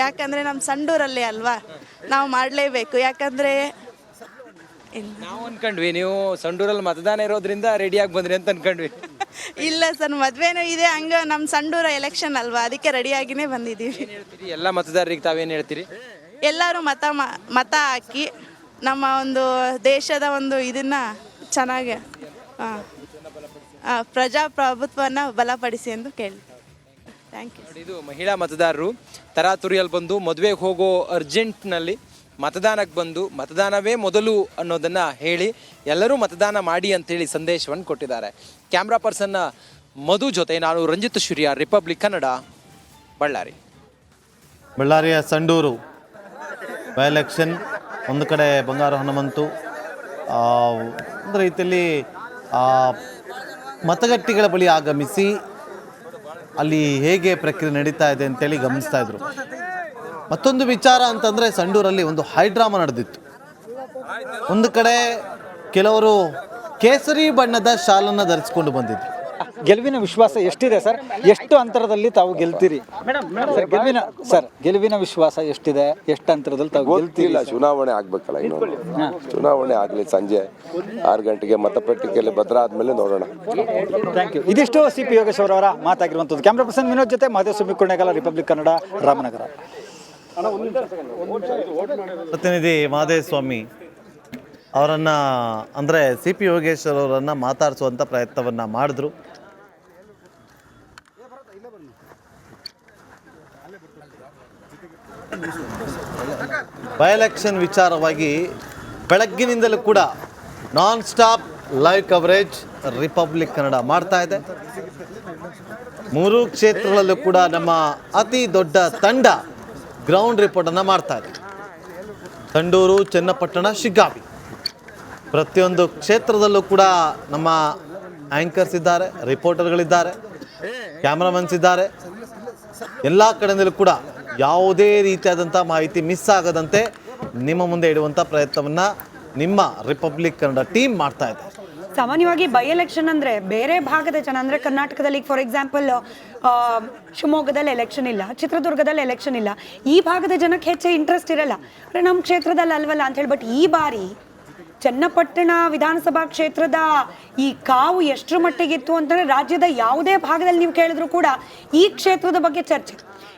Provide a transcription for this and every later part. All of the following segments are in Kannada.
ಯಾಕಂದರೆ ನಮ್ಮ ಸಂಡೂರಲ್ಲಿ ಅಲ್ವಾ, ನಾವು ಮಾಡಲೇಬೇಕು. ಯಾಕಂದರೆ ನಾವು ಅನ್ಕೊಂಡ್ವಿ ನೀವು ಸಂಡೂರಲ್ಲಿ ಮತದಾನ ಇರೋದ್ರಿಂದ ರೆಡಿಯಾಗಿ ಬಂದ್ರಿ ಅಂತ ಅನ್ಕೊಂಡ್ವಿ. ಇಲ್ಲ ಸರ್, ಮದುವೆನೂ ಇದೆ, ಹಂಗೆ ನಮ್ಮ ಸಂಡೂರ ಎಲೆಕ್ಷನ್ ಅಲ್ವಾ, ಅದಕ್ಕೆ ರೆಡಿಯಾಗಿನೇ ಬಂದಿದ್ದೀವಿ. ಎಲ್ಲ ಮತದಾರರಿಗೆ ತಾವೇನು ಹೇಳ್ತೀರಿ? ಎಲ್ಲರೂ ಮತ ಹಾಕಿ ನಮ್ಮ ಒಂದು ದೇಶದ ಒಂದು ಇದನ್ನು ಚೆನ್ನಾಗಿ ಪ್ರಜಾಪ್ರಭುತ್ವನ ಬಲಪಡಿಸಿ ಎಂದು ಕೇಳಿ. Thank you. ಇದು ಮಹಿಳಾ ಮತದಾರರು ತರಾತುರಿಯಲ್ಲಿ ಬಂದು ಮದುವೆಗೆ ಹೋಗೋ ಅರ್ಜೆಂಟ್ನಲ್ಲಿ ಮತದಾನಕ್ಕೆ ಬಂದು ಮತದಾನವೇ ಮೊದಲು ಅನ್ನೋದನ್ನು ಹೇಳಿ ಎಲ್ಲರೂ ಮತದಾನ ಮಾಡಿ ಅಂತೇಳಿ ಸಂದೇಶವನ್ನು ಕೊಟ್ಟಿದ್ದಾರೆ. ಕ್ಯಾಮ್ರಾ ಪರ್ಸನ್ನ ಮಧು ಜೊತೆ ನಾನು ರಂಜಿತ್ ಶುರಿಯಾ, ರಿಪಬ್ಲಿಕ್ ಕನ್ನಡ, ಬಳ್ಳಾರಿ. ಬಳ್ಳಾರಿಯ ಸಂಡೂರು ಬೈ ಎಲೆಕ್ಷನ್. ಒಂದು ಕಡೆ ಬಂಗಾರು ಹನುಮಂತು ಒಂದು ರೀತಿಯಲ್ಲಿ ಮತಗಟ್ಟೆಗಳ ಬಳಿ ಆಗಮಿಸಿ ಅಲ್ಲಿ ಹೇಗೆ ಪ್ರಕ್ರಿಯೆ ನಡೀತಾ ಇದೆ ಅಂತೇಳಿ ಗಮನಿಸ್ತಾ ಇದ್ರು. ಮತ್ತೊಂದು ವಿಚಾರ ಅಂತಂದರೆ ಸಂಡೂರಲ್ಲಿ ಒಂದು ಹೈಡ್ರಾಮಾ ನಡೆದಿತ್ತು. ಒಂದು ಕಡೆ ಕೆಲವರು ಕೇಸರಿ ಬಣ್ಣದ ಶಾಲನ್ನು ಧರಿಸಿಕೊಂಡು ಬಂದಿದ್ರು. ಗೆಲುವಿನ ವಿಶ್ವಾಸ ಎಷ್ಟಿದೆ ಸರ್? ಎಷ್ಟು ಅಂತರದಲ್ಲಿ ತಾವು ಗೆಲ್ತೀರಿ ಸರ್? ಗೆಲುವಿನ ವಿಶ್ವಾಸ ಎಷ್ಟಿದೆ? ಎಷ್ಟು ಅಂತರದಲ್ಲಿ ತಾವು ಗೆಲ್ತೀರಿ? ಚುನಾವಣೆ ಆಗ್ಬೇಕಲ್ಲ, ಇನ್ನೊಂದು ಚುನಾವಣೆ ಆಗಲಿ. ಸಂಜೆ 6 ಗಂಟೆಗೆ ಮತಪಟ್ಟಿಗೆಯಲ್ಲಿ ಭದ್ರ ಆದ್ಮೇಲೆ ನೋಡೋಣ. Thank you. ಇದಿಷ್ಟು CP ಯೋಗೇಶ್ವರ್ ಅವರ ಮಾತಾಗಿರುವಂಥದ್ದು. ಕ್ಯಾಮ್ರಾ ಪರ್ಸನ್ ವಿನೋದ್ ಜೊತೆ ಮಹದೇವ್ ಕುರ್ಣೇಗಾಲ, ರಿಪಬ್ಲಿಕ್ ಕನ್ನಡ, ರಾಮನಗರ. ಪ್ರತಿನಿಧಿ ಮಹದೇವಸ್ವಾಮಿ ಅವರನ್ನು ಅಂದರೆ CP ಯೋಗೇಶ್ವರ್ ಅವರನ್ನು ಮಾತಾಡಿಸುವಂಥ ಪ್ರಯತ್ನವನ್ನು ಮಾಡಿದ್ರು. ಬೈ ಎಲೆಕ್ಷನ್ ವಿಚಾರವಾಗಿ ಬೆಳಗ್ಗಿನಿಂದಲೂ ಕೂಡ non stop live coverage republic Kannada ಮಾಡ್ತಾ ಇದೆ. 3 ಕ್ಷೇತ್ರಗಳಲ್ಲೂ ಕೂಡ ನಮ್ಮ ಅತಿ ದೊಡ್ಡ ತಂಡ ಗ್ರೌಂಡ್ ರಿಪೋರ್ಟನ್ನು ಮಾಡ್ತಾ ಇದೆ. ಸಂಡೂರು, ಚನ್ನಪಟ್ಟಣ, ಶಿಗ್ಗಾವಿ ಪ್ರತಿಯೊಂದು ಕ್ಷೇತ್ರದಲ್ಲೂ ಕೂಡ ನಮ್ಮ ಆ್ಯಂಕರ್ಸ್ ಇದ್ದಾರೆ, ರಿಪೋರ್ಟರ್ಗಳಿದ್ದಾರೆ, ಕ್ಯಾಮ್ರಾಮನ್ಸ್ ಇದ್ದಾರೆ. ಎಲ್ಲ ಕಡೆಯಿಂದಲೂ ಕೂಡ ಯಾವುದೇ ರೀತಿಯಾದಂಥ ಮಾಹಿತಿ ಮಿಸ್ ಆಗದಂತೆ ನಿಮ್ಮ ಮುಂದೆ ಇಡುವಂಥ ಪ್ರಯತ್ನವನ್ನು ನಿಮ್ಮ ರಿಪಬ್ಲಿಕ್ ಕನ್ನಡ ಟೀಮ್ ಮಾಡ್ತಾ ಇದೆ. ಸಾಮಾನ್ಯವಾಗಿ ಬೈ ಎಲೆಕ್ಷನ್ ಅಂದರೆ ಬೇರೆ ಭಾಗದ ಜನ ಅಂದರೆ ಕರ್ನಾಟಕದಲ್ಲಿ ಫಾರ್ ಎಕ್ಸಾಂಪಲ್ ಶಿವಮೊಗ್ಗದಲ್ಲಿ ಎಲೆಕ್ಷನ್ ಇಲ್ಲ, ಚಿತ್ರದುರ್ಗದಲ್ಲಿ ಎಲೆಕ್ಷನ್ ಇಲ್ಲ, ಈ ಭಾಗದ ಜನಕ್ಕೆ ಹೆಚ್ಚು ಇಂಟ್ರೆಸ್ಟ್ ಇರಲ್ಲ, ಅಂದರೆ ನಮ್ಮ ಕ್ಷೇತ್ರದಲ್ಲಿ ಅಲ್ವಲ್ಲ ಅಂತ ಹೇಳಿ. ಬಟ್ ಈ ಬಾರಿ ಚನ್ನಪಟ್ಟಣ ವಿಧಾನಸಭಾ ಕ್ಷೇತ್ರದ ಈ ಕಾವು ಎಷ್ಟರ ಮಟ್ಟಿಗಿತ್ತು ಅಂತಂದರೆ ರಾಜ್ಯದ ಯಾವುದೇ ಭಾಗದಲ್ಲಿ ನೀವು ಕೇಳಿದ್ರು ಕೂಡ ಈ ಕ್ಷೇತ್ರದ ಬಗ್ಗೆ ಚರ್ಚೆ.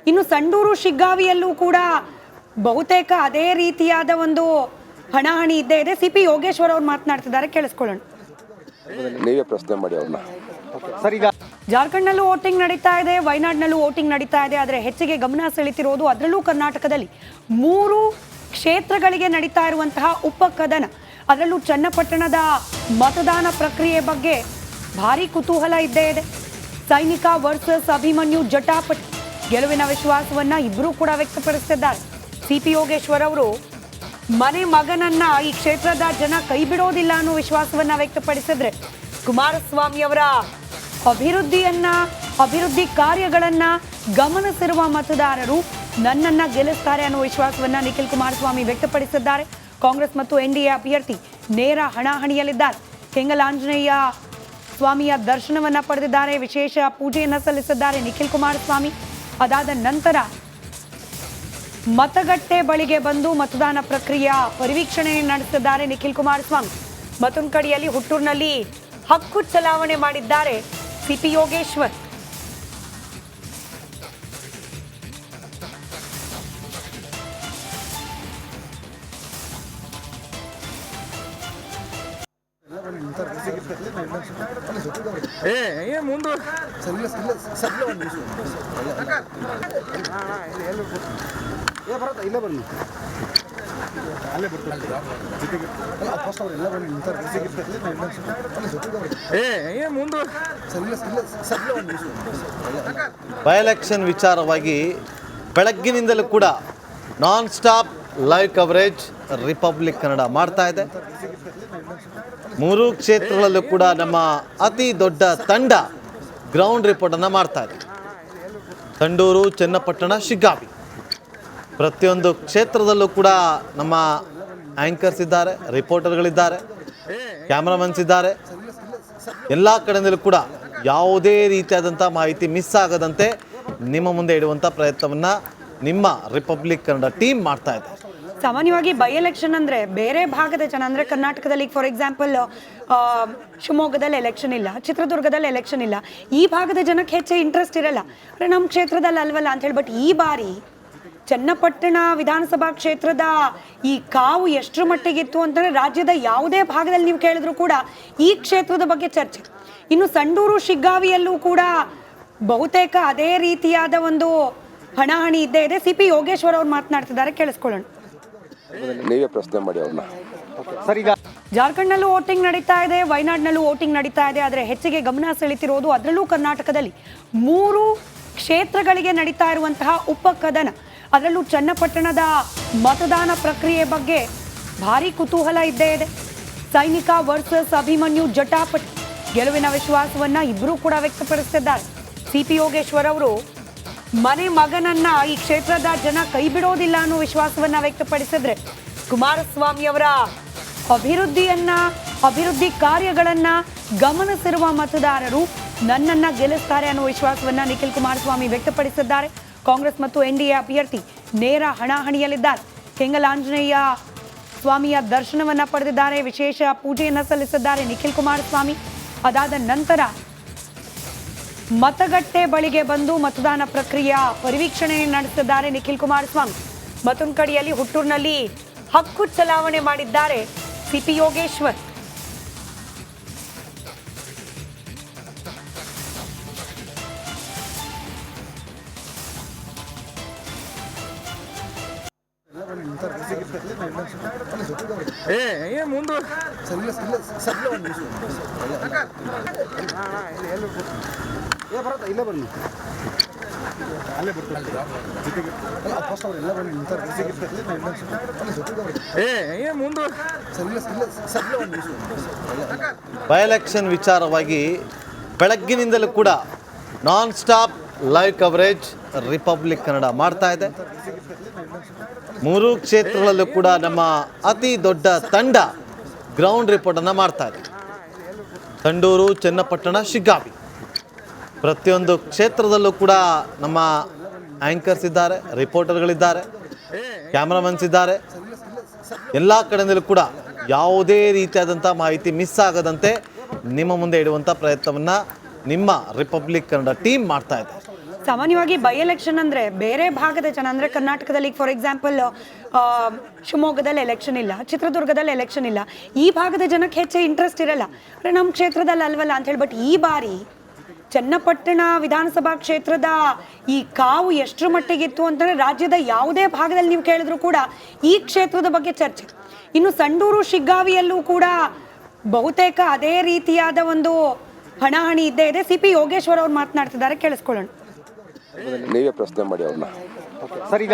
ಇನ್ನು ಸಂಡೂರು, ಶಿಗ್ಗಾವಿಯಲ್ಲೂ ಕೂಡ ಬಹುತೇಕ ಅದೇ ರೀತಿಯಾದ ಒಂದು ಹಣಾಹಣಿ ಇದ್ದೇ ಇದೆ. CP ಯೋಗೇಶ್ವರ್ ಅವ್ರು ಮಾತನಾಡ್ತಿದ್ದಾರೆ, ಕೇಳಿಸ್ಕೊಳ್ಳೋಣ. ನೀವೇ ಪ್ರಶ್ನೆ ಮಾಡಿ ಅವ್ರನ್ನ. ಜಾರ್ಖಂಡ್ನಲ್ಲೂ ವೋಟಿಂಗ್ ನಡೀತಾ ಇದೆ, ವಯನಾಡ್ನಲ್ಲೂ ವೋಟಿಂಗ್ ನಡೀತಾ ಇದೆ. ಆದರೆ ಹೆಚ್ಚಿಗೆ ಗಮನ ಸೆಳೀತಿರೋದು ಅದರಲ್ಲೂ ಕರ್ನಾಟಕದಲ್ಲಿ 3 ಕ್ಷೇತ್ರಗಳಿಗೆ ನಡೀತಾ ಇರುವಂತಹ ಉಪಕದನ, ಅದರಲ್ಲೂ ಚನ್ನಪಟ್ಟಣದ ಮತದಾನ ಪ್ರಕ್ರಿಯೆ ಬಗ್ಗೆ ಭಾರಿ ಕುತೂಹಲ ಇದ್ದೇ ಇದೆ. ಸೈನಿಕ ವರ್ಸಸ್ ಅಭಿಮನ್ಯು ಜಟಾಪಟಿ ಗೆಲುವಿನ ವಿಶ್ವಾಸವನ್ನ ಇಬ್ಬರೂ ಕೂಡ ವ್ಯಕ್ತಪಡಿಸುತ್ತಿದ್ದಾರೆ. CP ಯೋಗೇಶ್ವರ್ ಅವರು ಮನೆ ಮಗನನ್ನ ಈ ಕ್ಷೇತ್ರದ ಜನ ಕೈ ಬಿಡೋದಿಲ್ಲ ಅನ್ನೋ ವಿಶ್ವಾಸವನ್ನ ವ್ಯಕ್ತಪಡಿಸಿದ್ರೆ, ಕುಮಾರಸ್ವಾಮಿ ಅವರ ಅಭಿವೃದ್ಧಿ ಕಾರ್ಯಗಳನ್ನ ಗಮನಿಸಿರುವ ಮತದಾರರು ನನ್ನನ್ನ ಗೆಲ್ಲಿಸ್ತಾರೆ ಅನ್ನೋ ವಿಶ್ವಾಸವನ್ನ ನಿಖಿಲ್ ಕುಮಾರಸ್ವಾಮಿ ವ್ಯಕ್ತಪಡಿಸಿದ್ದಾರೆ. ಕಾಂಗ್ರೆಸ್ ಮತ್ತು NDA ಅಭ್ಯರ್ಥಿ ನೇರ ಹಣಾಹಣಿಯಲ್ಲಿದ್ದಾರೆ. ಕೆಂಗಲಾಂಜನೇಯ ಸ್ವಾಮಿಯ ದರ್ಶನವನ್ನ ಪಡೆದಿದ್ದಾರೆ, ವಿಶೇಷ ಪೂಜೆಯನ್ನ ಸಲ್ಲಿಸಿದ್ದಾರೆ ನಿಖಿಲ್ ಕುಮಾರಸ್ವಾಮಿ. ಅದಾದ ನಂತರ ಮತಗಟ್ಟೆ ಬಳಿಗೆ ಬಂದು ಮತದಾನ ಪ್ರಕ್ರಿಯೆಯ ಪರಿವೀಕ್ಷಣೆ ನಡೆಸಿದ್ದಾರೆ ನಿಖಿಲ್ ಕುಮಾರಸ್ವಾಮಿ. ಮತ್ತೊಂದು ಕಡೆಯಲ್ಲಿ ಹುಟ್ಟೂರಿನಲ್ಲಿ ಹಕ್ಕು ಚಲಾವಣೆ ಮಾಡಿದ್ದಾರೆ CP ಯೋಗೇಶ್ವರ್. ಬೈ ಎಲೆಕ್ಷನ್ ವಿಚಾರವಾಗಿ ಬೆಳಗ್ಗಿನಿಂದಲೂ ಕೂಡ non stop live coverage republic Kannada ಮಾಡ್ತಾ ಇದೆ. 3 ಕ್ಷೇತ್ರಗಳಲ್ಲೂ ಕೂಡ ನಮ್ಮ ಅತಿ ದೊಡ್ಡ ತಂಡ ಗ್ರೌಂಡ್ ರಿಪೋರ್ಟನ್ನು ಮಾಡ್ತಾ ಇದೆ. ಸಂಡೂರು, ಚನ್ನಪಟ್ಟಣ, ಶಿಗ್ಗಾವಿ ಪ್ರತಿಯೊಂದು ಕ್ಷೇತ್ರದಲ್ಲೂ ಕೂಡ ನಮ್ಮ ಆ್ಯಂಕರ್ಸ್ ಇದ್ದಾರೆ, ರಿಪೋರ್ಟರ್ಗಳಿದ್ದಾರೆ, ಕ್ಯಾಮ್ರಾಮನ್ಸ್ ಇದ್ದಾರೆ. ಎಲ್ಲ ಕಡೆಯಿಂದಲೂ ಕೂಡ ಯಾವುದೇ ರೀತಿಯಾದಂಥ ಮಾಹಿತಿ ಮಿಸ್ ಆಗದಂತೆ ನಿಮ್ಮ ಮುಂದೆ ಇಡುವಂಥ ಪ್ರಯತ್ನವನ್ನು ನಿಮ್ಮ ರಿಪಬ್ಲಿಕ್ ಕನ್ನಡ ಟೀಮ್ ಮಾಡ್ತಾ ಇದೆ. ಸಾಮಾನ್ಯವಾಗಿ ಬೈ ಎಲೆಕ್ಷನ್ ಅಂದರೆ ಬೇರೆ ಭಾಗದ ಜನ ಅಂದರೆ ಕರ್ನಾಟಕದಲ್ಲಿ ಫಾರ್ ಎಕ್ಸಾಂಪಲ್ ಶಿವಮೊಗ್ಗದಲ್ಲಿ ಎಲೆಕ್ಷನ್ ಇಲ್ಲ, ಚಿತ್ರದುರ್ಗದಲ್ಲಿ ಎಲೆಕ್ಷನ್ ಇಲ್ಲ, ಈ ಭಾಗದ ಜನಕ್ಕೆ ಹೆಚ್ಚು ಇಂಟ್ರೆಸ್ಟ್ ಇರಲ್ಲ. ಅಂದರೆ ನಮ್ಮ ಕ್ಷೇತ್ರದಲ್ಲಿ ಅಲ್ವಲ್ಲ ಅಂತ ಹೇಳಿ. ಬಟ್ ಈ ಬಾರಿ ಚನ್ನಪಟ್ಟಣ ವಿಧಾನಸಭಾ ಕ್ಷೇತ್ರದ ಈ ಕಾವು ಎಷ್ಟರ ಮಟ್ಟಿಗಿತ್ತು ಅಂತಂದರೆ ರಾಜ್ಯದ ಯಾವುದೇ ಭಾಗದಲ್ಲಿ ನೀವು ಕೇಳಿದ್ರು ಕೂಡ ಈ ಕ್ಷೇತ್ರದ ಬಗ್ಗೆ ಚರ್ಚೆ. ಇನ್ನು ಸಂಡೂರು ಶಿಗ್ಗಾವಿಯಲ್ಲೂ ಕೂಡ ಬಹುತೇಕ ಅದೇ ರೀತಿಯಾದ ಒಂದು ಹಣಾಹಣಿ ಇದ್ದೇ ಇದೆ. ಸಿ ಪಿ ಯೋಗೇಶ್ವರ್ ಅವ್ರು ಮಾತನಾಡ್ತಿದ್ದಾರೆ, ಕೇಳಿಸ್ಕೊಳ್ಳೋಣ. ನೀವೇ ಪ್ರಶ್ನೆ ಮಾಡಿ ಅವ್ರನ್ನ. ಸರ್, ಈಗ ಜಾರ್ಖಂಡ್ನಲ್ಲೂ ವೋಟಿಂಗ್ ನಡೀತಾ ಇದೆ, ವಯನಾಡ್ನಲ್ಲೂ ವೋಟಿಂಗ್ ನಡೀತಾ ಇದೆ. ಆದರೆ ಹೆಚ್ಚಿಗೆ ಗಮನ ಸೆಳೀತಿರೋದು ಅದರಲ್ಲೂ ಕರ್ನಾಟಕದಲ್ಲಿ 3 ಕ್ಷೇತ್ರಗಳಿಗೆ ನಡೀತಾ ಇರುವಂತಹ ಉಪಕದನ, ಅದರಲ್ಲೂ ಚನ್ನಪಟ್ಟಣದ ಮತದಾನ ಪ್ರಕ್ರಿಯೆ ಬಗ್ಗೆ ಭಾರಿ ಕುತೂಹಲ ಇದ್ದೇ ಇದೆ. ಸೈನಿಕ ವರ್ಸಸ್ ಅಭಿಮನ್ಯು ಜಟಾಪಟಿ, ಗೆಲುವಿನ ವಿಶ್ವಾಸವನ್ನ ಇಬ್ಬರೂ ಕೂಡ ವ್ಯಕ್ತಪಡಿಸುತ್ತಿದ್ದಾರೆ. ಸಿ ಪಿ ಯೋಗೇಶ್ವರ್ ಅವರು ಮನೆ ಮಗನನ್ನ ಈ ಕ್ಷೇತ್ರದ ಜನ ಕೈ ಬಿಡೋದಿಲ್ಲ ಅನ್ನೋ ವಿಶ್ವಾಸವನ್ನ ವ್ಯಕ್ತಪಡಿಸಿದ್ರೆ, ಕುಮಾರಸ್ವಾಮಿ ಅವರ ಅಭಿವೃದ್ಧಿ ಕಾರ್ಯಗಳನ್ನ ಗಮನಿಸಿರುವ ಮತದಾರರು ನನ್ನನ್ನ ಗೆಲ್ಲಿಸ್ತಾರೆ ಅನ್ನೋ ವಿಶ್ವಾಸವನ್ನ ನಿಖಿಲ್ ಕುಮಾರಸ್ವಾಮಿ ವ್ಯಕ್ತಪಡಿಸಿದ್ದಾರೆ. ಕಾಂಗ್ರೆಸ್ ಮತ್ತು ಎನ್ಡಿಎ ಅಭ್ಯರ್ಥಿ ನೇರ ಹಣಾಹಣಿಯಲ್ಲಿದ್ದಾರೆ. ಕೆಂಗಲಾಂಜನೇಯ ಸ್ವಾಮಿಯ ದರ್ಶನವನ್ನ ಪಡೆದಿದ್ದಾರೆ, ವಿಶೇಷ ಪೂಜೆಯನ್ನ ಸಲ್ಲಿಸಿದ್ದಾರೆ ನಿಖಿಲ್ ಕುಮಾರಸ್ವಾಮಿ. ಅದಾದ ನಂತರ ಮತಗಟ್ಟೆ ಬಳಿಗೆ ಬಂದು ಮತದಾನ ಪ್ರಕ್ರಿಯೆಯ ಪರಿವೀಕ್ಷಣೆ ನಡೆಸಿದ್ದಾರೆ ನಿಖಿಲ್ ಕುಮಾರಸ್ವಾಮಿ. ಮತ್ತೊಂದು ಕಡೆಯಲ್ಲಿ ಹುಟ್ಟೂರಿನಲ್ಲಿ ಹಕ್ಕು ಚಲಾವಣೆ ಮಾಡಿದ್ದಾರೆ C P Yogeshwar. By election ವಿಚಾರವಾಗಿ ಬೆಳಗ್ಗಿನಿಂದಲೂ ಕೂಡ non stop live coverage republic Kannada ಮಾಡ್ತಾ ಇದೆ. 3 ಕ್ಷೇತ್ರಗಳಲ್ಲೂ ಕೂಡ ನಮ್ಮ ಅತಿ ದೊಡ್ಡ ತಂಡ ಗ್ರೌಂಡ್ ರಿಪೋರ್ಟನ್ನು ಮಾಡ್ತಾ ಇದೆ. ಸಂಡೂರು, ಚನ್ನಪಟ್ಟಣ, ಶಿಗ್ಗಾವಿ ಪ್ರತಿಯೊಂದು ಕ್ಷೇತ್ರದಲ್ಲೂ ಕೂಡ ನಮ್ಮ ಆ್ಯಂಕರ್ಸ್ ಇದ್ದಾರೆ, ರಿಪೋರ್ಟರ್ಗಳಿದ್ದಾರೆ, ಕ್ಯಾಮ್ರಾಮನ್ಸ್ ಇದ್ದಾರೆ. ಎಲ್ಲ ಕಡೆಯಿಂದಲೂ ಕೂಡ ಯಾವುದೇ ರೀತಿಯಾದಂಥ ಮಾಹಿತಿ ಮಿಸ್ ಆಗದಂತೆ ನಿಮ್ಮ ಮುಂದೆ ಇಡುವಂಥ ಪ್ರಯತ್ನವನ್ನು ನಿಮ್ಮ ರಿಪಬ್ಲಿಕ್ ಕನ್ನಡ ಟೀಮ್ ಮಾಡ್ತಾ ಇದೆ. ಸಾಮಾನ್ಯವಾಗಿ ಬೈ ಎಲೆಕ್ಷನ್ ಅಂದರೆ ಬೇರೆ ಭಾಗದ ಜನ ಅಂದರೆ ಕರ್ನಾಟಕದಲ್ಲಿ ಫಾರ್ ಎಕ್ಸಾಂಪಲ್ ಶಿವಮೊಗ್ಗದಲ್ಲಿ ಎಲೆಕ್ಷನ್ ಇಲ್ಲ, ಚಿತ್ರದುರ್ಗದಲ್ಲಿ ಎಲೆಕ್ಷನ್ ಇಲ್ಲ, ಈ ಭಾಗದ ಜನಕ್ಕೆ ಹೆಚ್ಚು ಇಂಟ್ರೆಸ್ಟ್ ಇರಲ್ಲ. ಅಂದರೆ ನಮ್ಮ ಕ್ಷೇತ್ರದಲ್ಲಿ ಅಲ್ವಲ್ಲ ಅಂತ ಹೇಳಿ. ಬಟ್ ಈ ಬಾರಿ ಚನ್ನಪಟ್ಟಣ ವಿಧಾನಸಭಾ ಕ್ಷೇತ್ರದ ಈ ಕಾವು ಎಷ್ಟರ ಮಟ್ಟಿಗಿತ್ತು ಅಂತಂದರೆ ರಾಜ್ಯದ ಯಾವುದೇ ಭಾಗದಲ್ಲಿ ನೀವು ಕೇಳಿದ್ರು ಕೂಡ ಈ ಕ್ಷೇತ್ರದ ಬಗ್ಗೆ ಚರ್ಚೆ. ಇನ್ನು ಸಂಡೂರು ಶಿಗ್ಗಾವಿಯಲ್ಲೂ ಕೂಡ ಬಹುತೇಕ ಅದೇ ರೀತಿಯಾದ ಒಂದು ಹಣಾಹಣಿ ಇದ್ದೇ ಇದೆ. ಸಿ ಪಿ ಯೋಗೇಶ್ವರ್ ಅವ್ರು ಮಾತನಾಡ್ತಿದ್ದಾರೆ, ಕೇಳಿಸ್ಕೊಳ್ಳೋಣ. ನೀವೇ ಪ್ರಶ್ನೆ ಮಾಡಿ ಅವ್ರನ್ನ. ಸರ್, ಈಗ